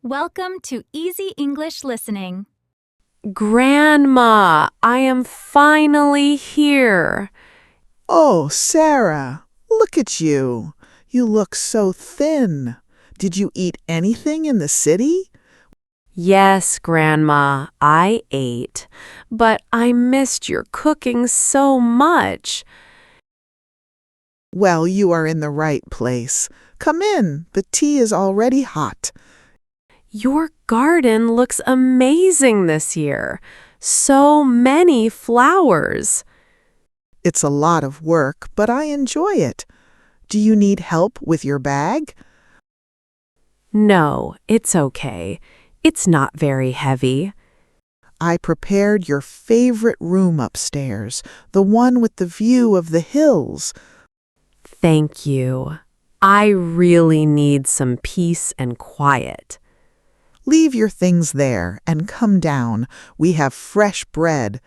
Welcome to Easy English Listening. Grandma, I am finally here. Oh, Sarah, look at you. You look so thin. Did you eat anything in the city? Yes, Grandma, I ate, but I missed your cooking so much. Well, you are in the right place. Come in. The tea is already hot. Your garden looks amazing this year. So many flowers. It's a lot of work, but I enjoy it. Do you need help with your bag? No, it's okay. It's not very heavy. I prepared your favorite room upstairs, the one with the view of the hills. Thank you. I really need some peace and quiet. Leave your things there and come down. We have fresh bread.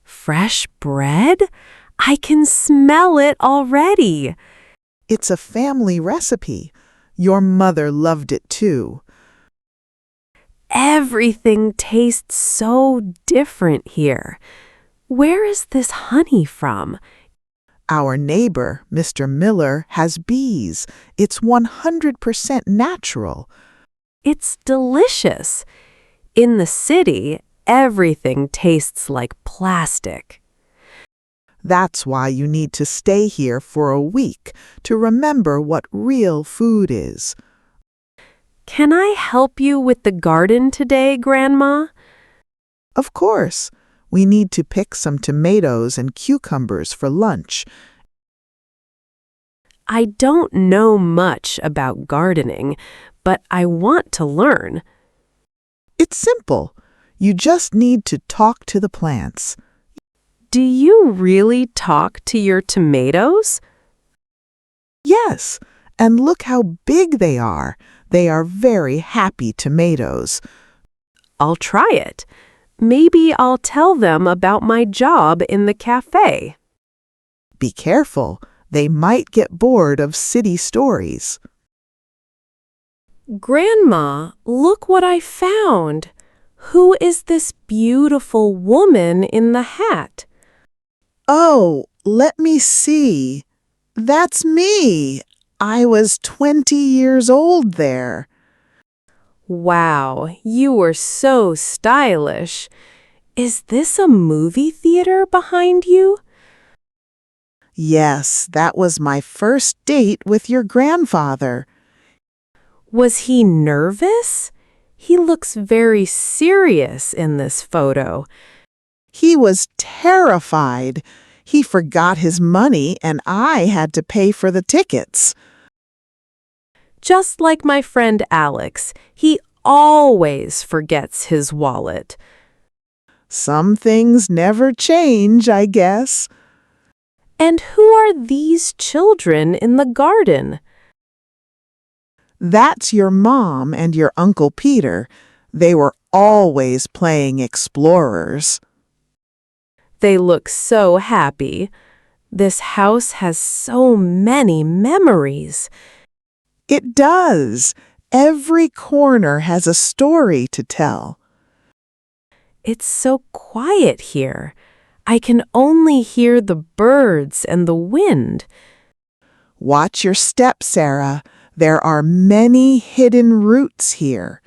Fresh bread? I can smell it already. It's a family recipe. Your mother loved it too. Everything tastes so different here. Where is this honey from? Our neighbor, Mr. Miller, has bees. It's 100% natural. It's delicious. In the city, everything tastes like plastic. That's why you need to stay here for a week to remember what real food is. Can I help you with the garden today, Grandma? Of course, we need to pick some tomatoes and cucumbers for lunch. I don't know much about gardening, but I want to learn. It's simple. You just need to talk to the plants. Do you really talk to your tomatoes? Yes, and look how big they are. They are very happy tomatoes. I'll try it. Maybe I'll tell them about my job in the cafe. Be careful. They might get bored of city stories. Grandma, look what I found. Who is this beautiful woman in the hat? Oh, let me see. That's me. I was 20 years old there. Wow, you were so stylish. Is this a movie theater behind you? Yes, that was my first date with your grandfather. Was he nervous? He looks very serious in this photo. He was terrified. He forgot his money and I had to pay for the tickets. Just like my friend Alex, he always forgets his wallet. Some things never change, I guess. And who are these children in the garden? That's your mom and your Uncle Peter. They were always playing explorers. They look so happy. This house has so many memories. It does. Every corner has a story to tell. It's so quiet here. I can only hear the birds and the wind. Watch your step, Sarah. There are many hidden roots here.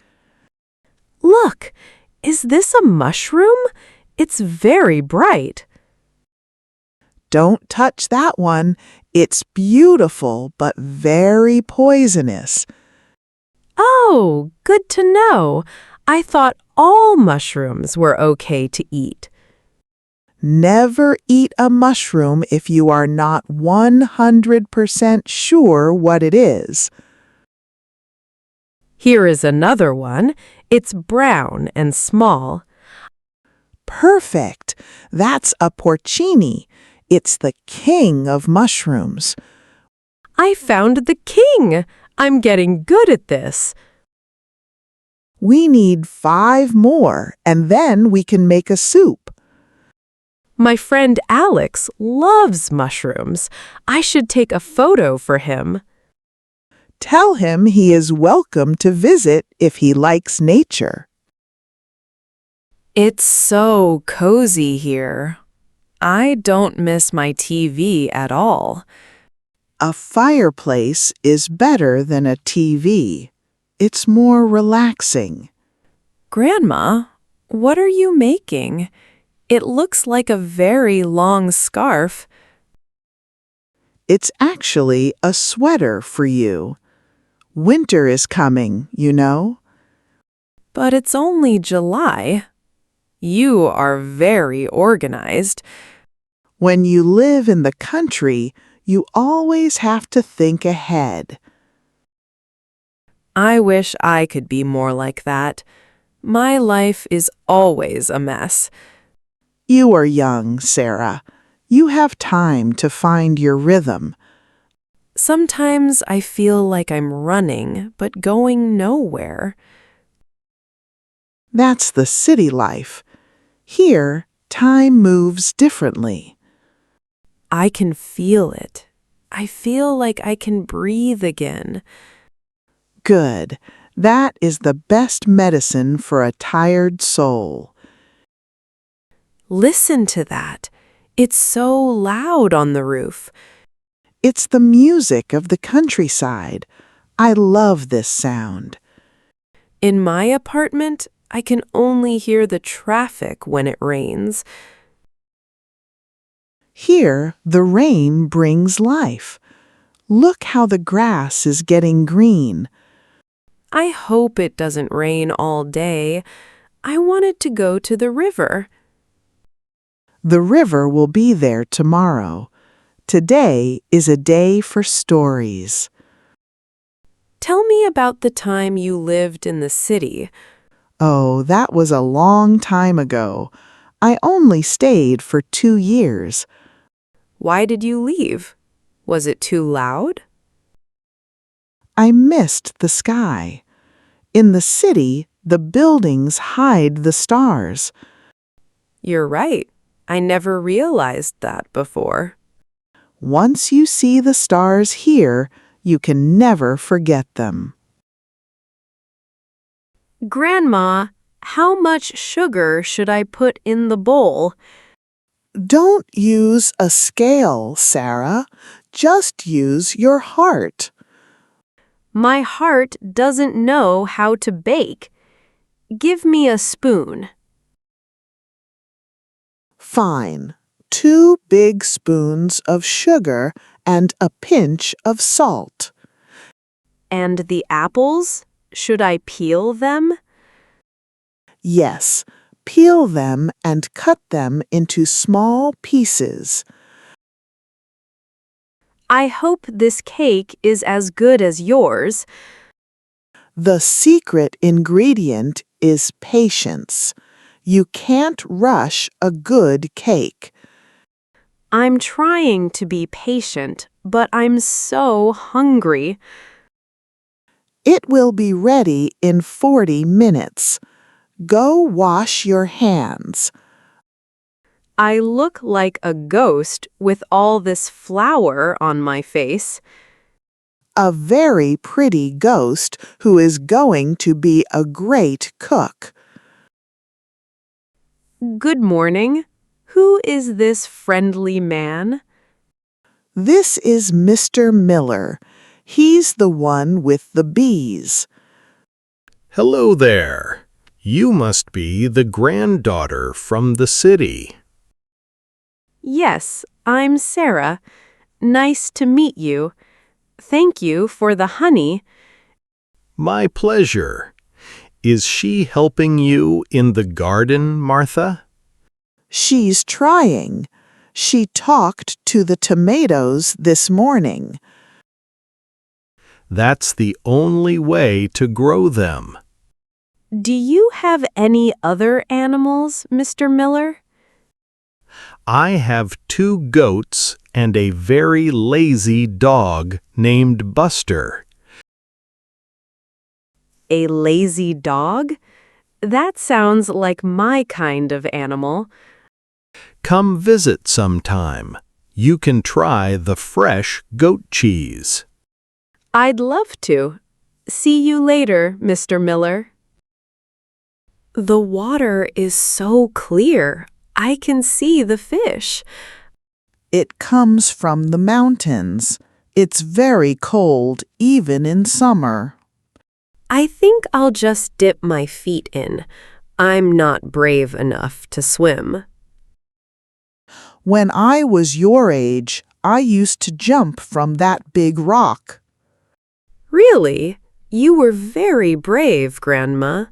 Look, is this a mushroom? It's very bright. Don't touch that one. It's beautiful, but very poisonous. Oh, good to know. I thought all mushrooms were okay to eat. Never eat a mushroom if you are not 100% sure what it is. Here is another one. It's brown and small. Perfect. That's a porcini. It's the king of mushrooms. I found the king. I'm getting good at this. We need 5 more, and then we can make a soup. My friend Alex loves mushrooms. I should take a photo for him. Tell him he is welcome to visit if he likes nature. It's so cozy here. I don't miss my TV at all. A fireplace is better than a TV. It's more relaxing. Grandma, what are you making? It looks like a very long scarf. It's actually a sweater for you. Winter is coming, you know. But it's only July. You are very organized. When you live in the country, you always have to think ahead. I wish I could be more like that. My life is always a mess. You are young, Sarah. You have time to find your rhythm. Sometimes I feel like I'm running, but going nowhere. That's the city life. Here, time moves differently. I can feel it. I feel like I can breathe again. Good. That is the best medicine for a tired soul. Listen to that. It's so loud on the roof. It's the music of the countryside. I love this sound. In my apartment, I can only hear the traffic when it rains. Here, the rain brings life. Look how the grass is getting green. I hope it doesn't rain all day. I wanted to go to the river. The river will be there tomorrow. Today is a day for stories. Tell me about the time you lived in the city. Oh, that was a long time ago. I only stayed for 2 years. Why did you leave? Was it too loud? I missed the sky. In the city, the buildings hide the stars. You're right. I never realized that before. Once you see the stars here, you can never forget them. Grandma, how much sugar should I put in the bowl? Don't use a scale, Sarah. Just use your heart. My heart doesn't know how to bake. Give me a spoon. Fine. 2 big spoons of sugar and a pinch of salt. And the apples? Should I peel them? Yes, peel them and cut them into small pieces. I hope this cake is as good as yours. The secret ingredient is patience. You can't rush a good cake. I'm trying to be patient, but I'm so hungry. It will be ready in 40 minutes. Go wash your hands. I look like a ghost with all this flour on my face. A very pretty ghost who is going to be a great cook. Good morning. Who is this friendly man? This is Mr. Miller. He's the one with the bees. Hello there. You must be the granddaughter from the city. Yes, I'm Sarah. Nice to meet you. Thank you for the honey. My pleasure. Is she helping you in the garden, Martha? She's trying. She talked to the tomatoes this morning. That's the only way to grow them. Do you have any other animals, Mr. Miller? I have 2 goats and a very lazy dog named Buster. A lazy dog? That sounds like my kind of animal. Come visit sometime. You can try the fresh goat cheese. I'd love to. See you later, Mr. Miller. The water is so clear. I can see the fish. It comes from the mountains. It's very cold, even in summer. I think I'll just dip my feet in. I'm not brave enough to swim. When I was your age, I used to jump from that big rock. Really? You were very brave, Grandma.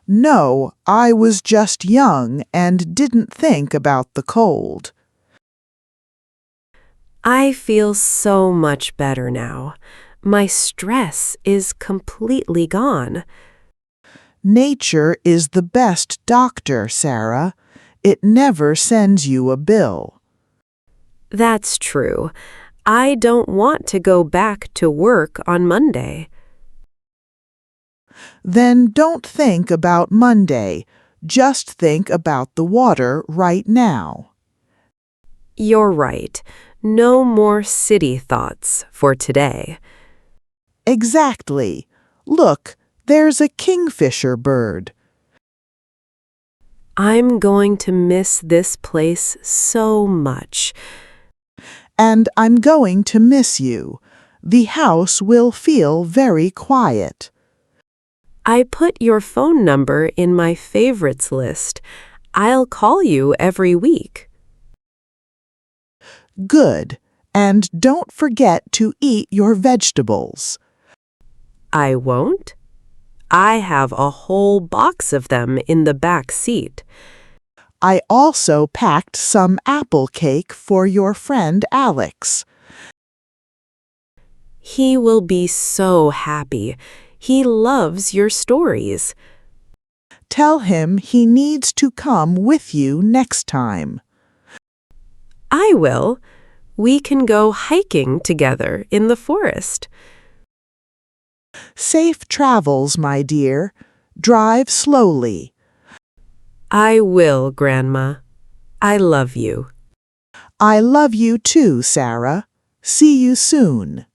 No, I was just young and didn't think about the cold. I feel so much better now. My stress is completely gone. Nature is the best doctor, Sarah. It never sends you a bill. That's true. I don't want to go back to work on Monday. Then don't think about Monday. Just think about the water right now. You're right. No more city thoughts for today. Exactly. Look, there's a kingfisher bird. I'm going to miss this place so much. And I'm going to miss you. The house will feel very quiet. I put your phone number in my favorites list. I'll call you every week. Good. And don't forget to eat your vegetables. I won't. I have a whole box of them in the back seat. I also packed some apple cake for your friend Alex. He will be so happy. He loves your stories. Tell him he needs to come with you next time. I will. We can go hiking together in the forest. Safe travels, my dear. Drive slowly. I will, Grandma. I love you. I love you too, Sarah. See you soon.